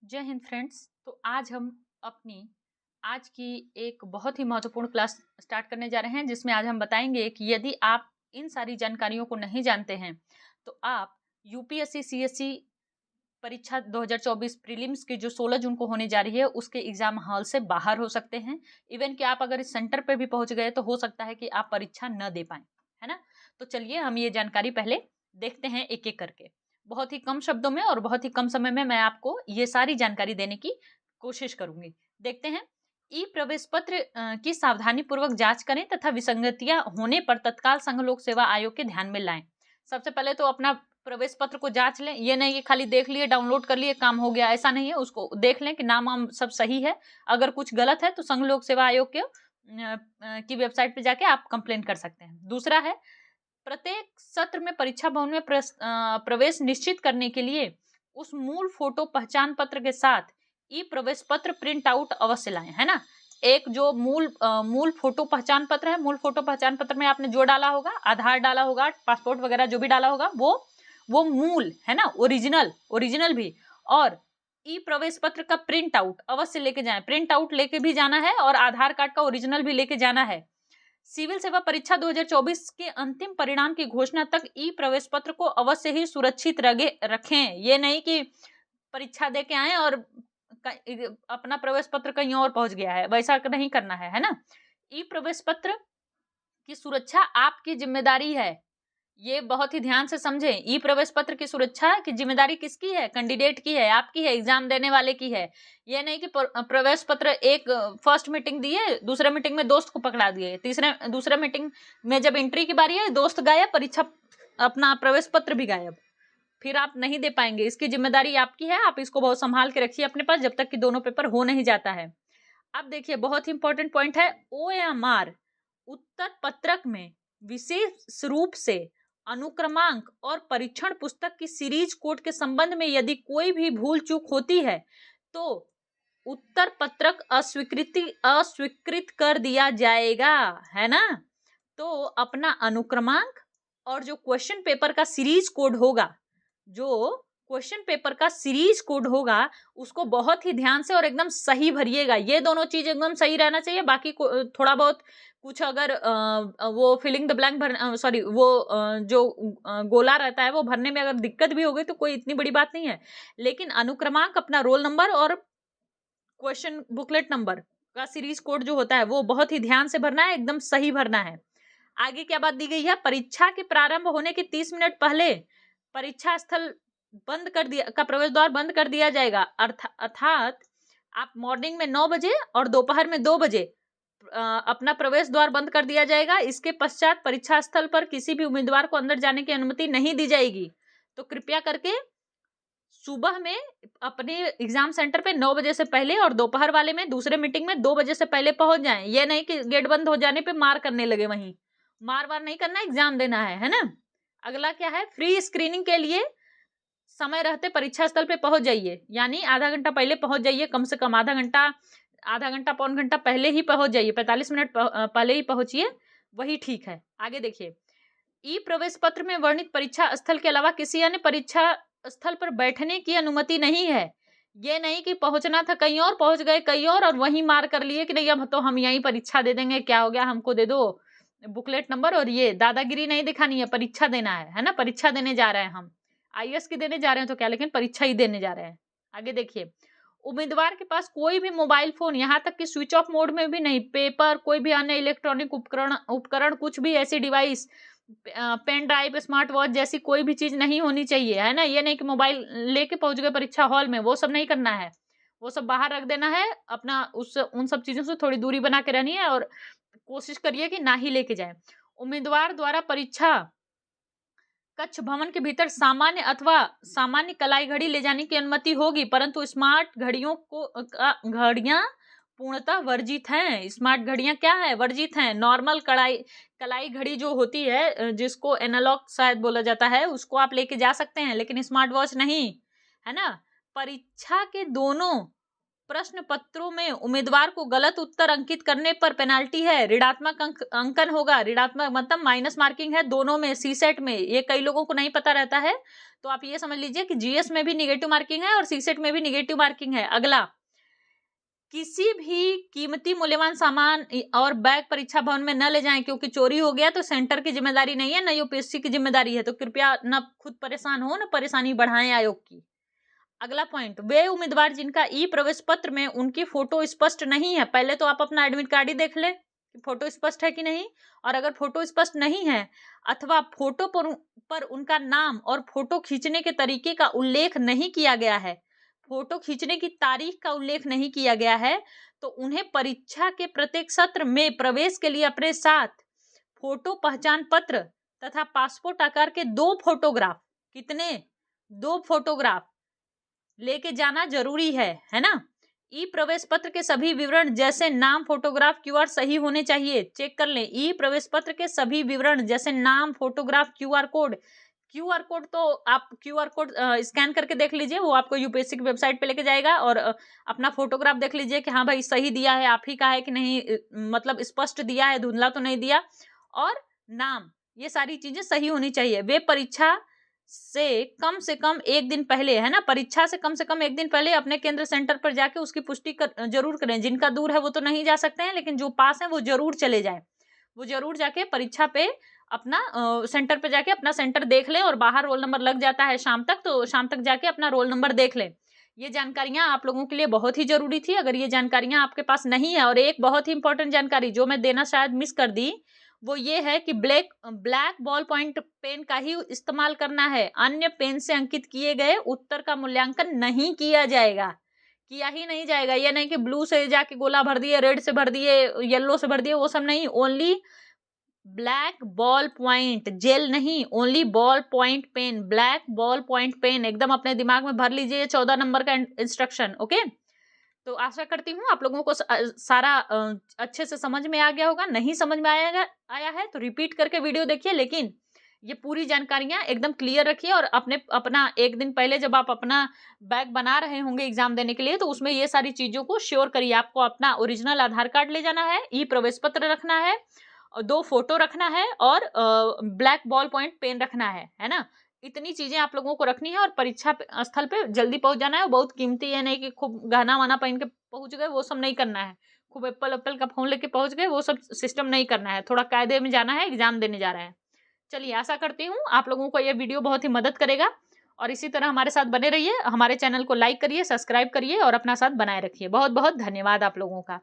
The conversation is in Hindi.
जय हिंद फ्रेंड्स। तो आज हम अपनी आज की एक बहुत ही महत्वपूर्ण क्लास स्टार्ट करने जा रहे हैं, जिसमें आज हम बताएंगे कि यदि आप इन सारी जानकारियों को नहीं जानते हैं तो आप यूपीएससी सीएससी परीक्षा 2024 प्रीलिम्स की जो 16 जून को होने जा रही है उसके एग्जाम हॉल से बाहर हो सकते हैं। इवन कि आप अगर इस सेंटर पे भी पहुंच गए तो हो सकता है कि आप परीक्षा न दे पाएं, है ना। तो चलिए हम ये जानकारी पहले देखते हैं एक एक करके। बहुत ही कम शब्दों में और बहुत ही कम समय में मैं आपको ये सारी जानकारी देने की कोशिश करूंगी। देखते हैं। ई प्रवेश पत्र की सावधानी पूर्वक जांच करें तथा विसंगतियां होने पर तत्काल संघ लोक सेवा आयोग के ध्यान में लाएं। सबसे पहले तो अपना प्रवेश पत्र को जांच लें। ये नहीं कि खाली देख लिए, डाउनलोड कर लिए, काम हो गया, ऐसा नहीं है। उसको देख लें कि नाम वाम सब सही है। अगर कुछ गलत है तो संघ लोक सेवा आयोग के की वेबसाइट पे जाके आप कंप्लेन कर सकते हैं। दूसरा है, प्रत्येक सत्र में परीक्षा भवन में प्रवेश निश्चित करने के लिए उस मूल फोटो पहचान पत्र के साथ ई प्रवेश पत्र प्रिंट आउट अवश्य लाएं, है ना। एक जो मूल फोटो पहचान पत्र है, मूल फोटो पहचान पत्र में आपने जो डाला होगा, आधार डाला होगा, पासपोर्ट वगैरह जो भी डाला होगा, वो मूल है ना, ओरिजिनल भी। और ई प्रवेश पत्र का प्रिंट आउट अवश्य लेके जाएं। प्रिंट आउट लेके भी जाना है और आधार कार्ड का ओरिजिनल भी लेके जाना है। सिविल सेवा परीक्षा 2024 के अंतिम परिणाम की घोषणा तक ई प्रवेश पत्र को अवश्य ही सुरक्षित रखें। ये नहीं कि परीक्षा दे के आए और अपना प्रवेश पत्र कहीं और पहुंच गया है, वैसा नहीं करना है ना। ई प्रवेश पत्र की सुरक्षा आपकी जिम्मेदारी है। ये बहुत ही ध्यान से समझें। ई प्रवेश पत्र की सुरक्षा की जिम्मेदारी किसकी है? कैंडिडेट की है, आपकी है, एग्जाम देने वाले की है। ये नहीं कि प्रवेश पत्र एक फर्स्ट मीटिंग दिए, दूसरे मीटिंग में दोस्त को पकड़ा दिए, दूसरे मीटिंग में जब एंट्री की बारी है दोस्त गायब, परीक्षा अपना प्रवेश पत्र भी गायब, फिर आप नहीं दे पाएंगे। इसकी जिम्मेदारी आपकी है। आप इसको बहुत संभाल के रखिए अपने पास जब तक कि दोनों पेपर हो नहीं जाता है। अब देखिए, बहुत ही इंपॉर्टेंट पॉइंट है, OMR उत्तर पत्रक में विशेष रूप से अनुक्रमांक और परीक्षण पुस्तक की सीरीज कोड के संबंध में यदि कोई भी भूल चूक होती है तो उत्तर पत्रक अस्वीकृत कर दिया जाएगा, है ना। तो अपना अनुक्रमांक और जो क्वेश्चन पेपर का सीरीज कोड होगा, उसको बहुत ही ध्यान से और एकदम सही भरिएगा। ये दोनों चीज एकदम सही रहना चाहिए। बाकी थोड़ा बहुत कुछ अगर वो फिलिंग द ब्लैंक जो गोला रहता है वो भरने में अगर दिक्कत भी हो गई तो कोई इतनी बड़ी बात नहीं है। लेकिन अनुक्रमांक, अपना रोल नंबर और क्वेश्चन बुकलेट नंबर का सीरीज कोड जो होता है वो बहुत ही ध्यान से भरना है, एकदम सही भरना है। आगे क्या बात दी गई है? परीक्षा के प्रारंभ होने के 30 मिनट पहले परीक्षा स्थल प्रवेश द्वार बंद कर दिया जाएगा। अर्थात आप मॉर्निंग में 9 बजे और दोपहर में 2 बजे अपना प्रवेश द्वार बंद कर दिया जाएगा। इसके पश्चात परीक्षा स्थल पर किसी भी उम्मीदवार को अंदर जाने की अनुमति नहीं दी जाएगी। तो कृपया करके सुबह में अपने एग्जाम सेंटर पे 9 बजे से पहले और दोपहर वाले में दूसरे मीटिंग में 2 बजे से पहले पहुंच जाएं। ये नहीं कि गेट बंद हो जाने पे मार करने लगे, वहीं मार वार नहीं करना, एग्जाम देना है ना। अगला क्या है? फ्री स्क्रीनिंग के लिए समय रहते परीक्षा स्थल पे पहुंच जाइए, यानी आधा घंटा पहले पहुंच जाइए, कम से कम आधा घंटा पौन घंटा पहले ही पहुंच जाइए, 45 मिनट पहले ही पहुंचिए, वही ठीक है। आगे देखिए, ई प्रवेश पत्र में वर्णित परीक्षा स्थल के अलावा किसी अन्य परीक्षा स्थल पर बैठने की अनुमति नहीं है। ये नहीं कि पहुंचना था कहीं और, पहुंच गए कहीं और वहीं मार कर लिए कि नहीं अब तो हम यहीं परीक्षा दे देंगे, क्या हो गया, हमको दे दो बुकलेट नंबर। और ये दादागिरी नहीं दिखानी है, परीक्षा देना है ना। परीक्षा देने जा रहे हैं हम, आईएएस की देने जा रहे हैं तो क्या, लेकिन परीक्षा ही देने जा रहे हैं। आगे देखिए, उम्मीदवार के पास कोई भी मोबाइल फोन, यहाँ तक कि स्विच ऑफ मोड में भी नहीं, पेपर, कोई भी अन्य इलेक्ट्रॉनिक उपकरण कुछ भी ऐसी device, pen drive, smart watch जैसी कोई भी चीज नहीं होनी चाहिए, है ना। ये नहीं कि मोबाइल लेके पहुंच गए परीक्षा हॉल में, वो सब नहीं करना है। वो सब बाहर रख देना है अपना। उन सब चीजों से थोड़ी दूरी बना के रहनी है और कोशिश करिए कि ना ही लेके जाए। उम्मीदवार द्वारा परीक्षा कक्ष भवन के भीतर सामान्य कलाई घड़ी ले जाने की अनुमति होगी, परंतु स्मार्ट घड़ियां पूर्णतः वर्जित हैं। स्मार्ट घड़ियां क्या है? वर्जित हैं। नॉर्मल कलाई घड़ी जो होती है, जिसको एनालॉग शायद बोला जाता है, उसको आप लेके जा सकते हैं, लेकिन स्मार्ट वॉच नहीं, है ना। परीक्षा के दोनों प्रश्न पत्रों में उम्मीदवार को गलत उत्तर अंकित करने पर पेनाल्टी है, ऋणात्मक अंकन होगा। ऋणात्मक मतलब माइनस मार्किंग है दोनों में, सीसेट में। ये कई लोगों को नहीं पता रहता है, तो आप ये समझ लीजिए कि जीएस में भी निगेटिव मार्किंग है और सीसेट में भी निगेटिव मार्किंग है। अगला, किसी भी कीमती मूल्यवान सामान और बैग परीक्षा भवन में न ले जाएं, क्योंकि चोरी हो गया तो सेंटर की जिम्मेदारी नहीं है, न यूपीएससी की जिम्मेदारी है। तो कृपया न खुद परेशान हो, न परेशानी बढ़ाएं आयोग की। अगला पॉइंट, वे उम्मीदवार जिनका ई प्रवेश पत्र में उनकी फोटो स्पष्ट नहीं है, पहले तो आप अपना एडमिट कार्ड ही देख ले कि फोटो स्पष्ट है कि नहीं। और अगर फोटो स्पष्ट नहीं है अथवा फोटो पर उनका नाम और फोटो खींचने के तरीके का उल्लेख नहीं किया गया है, फोटो खींचने की तारीख का उल्लेख नहीं किया गया है, तो उन्हें परीक्षा के प्रत्येक सत्र में प्रवेश के लिए अपने साथ फोटो पहचान पत्र तथा पासपोर्ट आकार के 2 फोटोग्राफ, कितने, 2 फोटोग्राफ लेके जाना जरूरी है ना। ई प्रवेश पत्र के सभी विवरण जैसे नाम, फोटोग्राफ, क्यूआर सही होने चाहिए। चेक कर लें, ई प्रवेश पत्र के सभी विवरण जैसे नाम, फोटोग्राफ, क्यूआर कोड तो आप क्यूआर कोड स्कैन करके देख लीजिए, वो आपको यूपीएससी की वेबसाइट पे लेके जाएगा। और अपना फोटोग्राफ देख लीजिए कि हाँ भाई सही दिया है, आप ही का है कि नहीं, मतलब स्पष्ट दिया है, धुंधला तो नहीं दिया। और नाम, ये सारी चीजें सही होनी चाहिए। वे परीक्षा से कम एक दिन पहले, है ना, परीक्षा से कम एक दिन पहले अपने केंद्र सेंटर पर जाके उसकी पुष्टि जरूर करें। जिनका दूर है वो तो नहीं जा सकते हैं, लेकिन जो पास है वो जरूर चले जाए, वो जरूर जाके परीक्षा पे अपना सेंटर पे जाके अपना सेंटर देख लें। और बाहर रोल नंबर लग जाता है शाम तक, तो शाम तक जाके अपना रोल नंबर देख लें। ये जानकारियां आप लोगों के लिए बहुत ही जरूरी थी, अगर ये जानकारियां आपके पास नहीं है। और एक बहुत ही इंपॉर्टेंट जानकारी जो मैं देना शायद मिस कर दी, वो ये है कि ब्लैक बॉल पॉइंट पेन का ही इस्तेमाल करना है। अन्य पेन से अंकित किए गए उत्तर का मूल्यांकन नहीं किया जाएगा, किया ही नहीं जाएगा। ये नहीं कि ब्लू से जाके गोला भर दिए, रेड से भर दिए, येलो से भर दिए, वो सब नहीं। Only black ball point, gel नहीं, only ball point pen, black ball point pen एकदम अपने दिमाग में भर लीजिए। 14 नंबर का इंस्ट्रक्शन। ओके, तो आशा करती हूँ आप लोगों को सारा अच्छे से समझ में आ गया होगा। नहीं समझ में आया है तो रिपीट करके वीडियो देखिए, लेकिन ये पूरी जानकारियां एकदम क्लियर रखिए। और अपना एक दिन पहले जब आप अपना बैग बना रहे होंगे एग्जाम देने के लिए, तो उसमें ये सारी चीजों को श्योर करिए। आपको अपना ओरिजिनल आधार कार्ड ले जाना है, ई प्रवेश पत्र रखना है, 2 फोटो रखना है, और ब्लैक बॉल पॉइंट पेन रखना है ना। इतनी चीजें आप लोगों को रखनी है और परीक्षा स्थल पे जल्दी पहुंच जाना है। बहुत कीमती है, नहीं कि खूब गहना वाना पहन के पहुंच गए, वो सब नहीं करना है। खूब एप्पल का फोन लेके पहुंच गए, वो सब सिस्टम नहीं करना है। थोड़ा कायदे में जाना है, एग्जाम देने जा रहे हैं। चलिए, आशा करती हूँ आप लोगों को ये वीडियो बहुत ही मदद करेगा। और इसी तरह हमारे साथ बने रहिए, हमारे चैनल को लाइक करिए, सब्सक्राइब करिए और अपना साथ बनाए रखिए। बहुत बहुत धन्यवाद आप लोगों का।